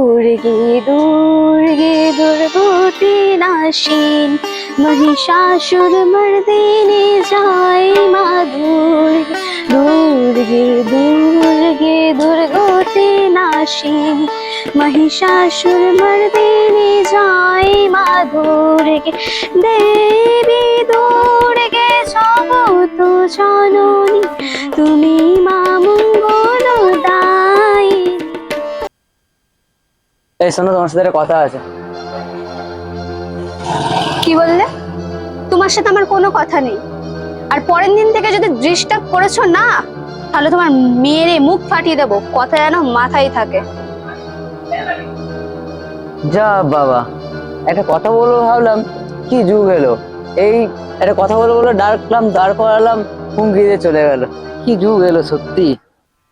দুর্গে দুর্গে দুর্গতি নাশিন महिषासुर मर्दिनी जय मा दुर्गे दुर्गे दुर्गे दुर्गति नाशिन महिषासुर मर्दिनी जय मा दुर्गे देवी दुर्गे जगत जननी तुमी मा मंगलदायिनी। এই শোনো, তোমার সাথে কথা আছে। কি বললে? তোমার সাথে আমার কোনো কথা নেই, আর পরের দিন থেকে যদি ডিস্টার্ব করেছো না তাহলে তোমার মেরে মুখ ফাটিয়ে দেবো, কথা যেন মাথায় থাকে। যা বাবা, একটা কথা বলবো ভাবলাম, কি যুগ এলো! এই একটা কথা বলবো বলে ডাকলাম, দাঁড় করালাম, হুমকি দিয়ে চলে গেল। কি যুগ এলো সত্যি।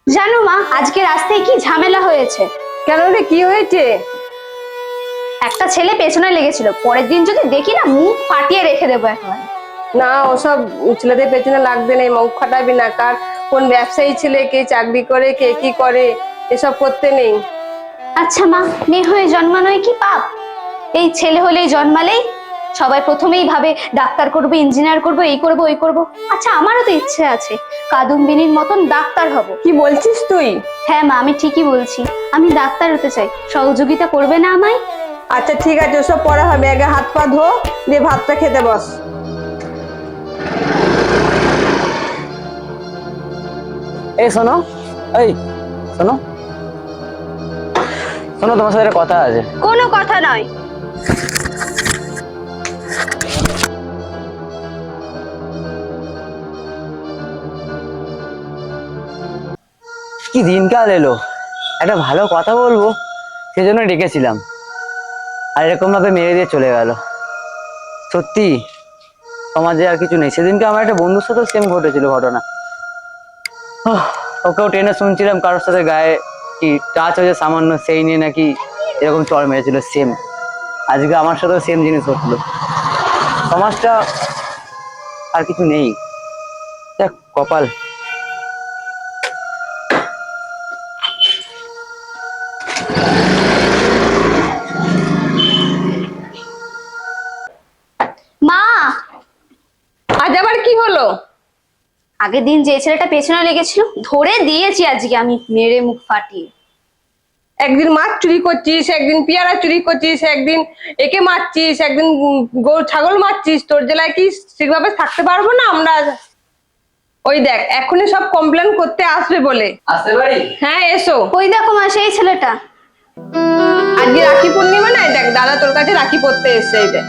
জানো মা, আজকে রাস্তায় কি ঝামেলা হয়েছে? কেন রে, কি হয়েছে? একটা ছেলে পেছনে লেগেছিল, পরের দিন যদি দেখি না মুখ ফাটিয়ে রেখে দেবো একেবারে। না, ওসব ছেলেদের পেছনে লাগবে না, মুখ ফাটাবি না। কার কোন ব্যবসায়ী ছেলে, কে চাকরি করে, কে কি করে, এসব করতে নেই। আচ্ছা মা, মেয়ে হয়ে জন্মানোই কি পাপ? এই ছেলে হলেই জন্মালেই সবাই প্রথমেই ভাবে ডাক্তার করবো, ইঞ্জিনিয়ার করবো, এই করবো ওই করবো। আচ্ছা, আমারও তো ইচ্ছে আছে কাদম্বিনীর মতন ডাক্তার হব। কি বলছিস তুই? হ্যাঁ মা, আমি ঠিকই বলছি, আমি ডাক্তার হতে চাই। সহযোগিতা করবে না আমায়? আচ্ছা ঠিক আছে, ওসব পরে হবে, আগে হাত পা ধো, দিয়ে ভাতটা খেতে বস। এই শোনো, এই শোনো শোনো, তোমার সাথে কথা আছে। কোনো কথা নয়। কি দিনকাল এলো, একটা ভালো কথা বলবো সেজন্য ডেকেছিলাম, আর এরকম ভাবে মেরে দিয়ে চলে গেল। সত্যি সমাজে আর কিছু নেই। সেদিনকে আমার একটা বন্ধুর সাথে সেম ঘটেছিল ঘটনা। ওকেও ট্রেনে শুনছিলাম কারোর সাথে গায়ে কি টাচ হয়েছে সামান্য, সেই নিয়ে নাকি এরকম চড় মেরেছিল। সেম আজকে আমার সাথেও সেম জিনিস ঘটলো। সমাজটা আর কিছু নেই, দেখ কপাল। মা, আজ আবার কি হলো? আগের দিন যে ছেলেটা পেছনে লেগেছিল ধরে দিয়েছি আজকে আমি মেরে মুখ ফাটিয়ে। একদিন মাছ চুরি করছিস, একদিন পেয়ারা চুরি করছিস, একদিন একে মারছিস, একদিন গরু ছাগল মারছিস। তোর জেলায় কি ঠিকভাবে থাকতে পারবো না আমরা? ওই দেখ, এখনই সব কমপ্লেন করতে আসবে বলে। আসতে পারি? হ্যাঁ এসো। ওই দেখো মা, সেই ছেলেটা। আজকে রাখি পূর্ণিমা না, দেখ দাদা তোর কাছে রাখি পরতে এসছে। এই দেখ।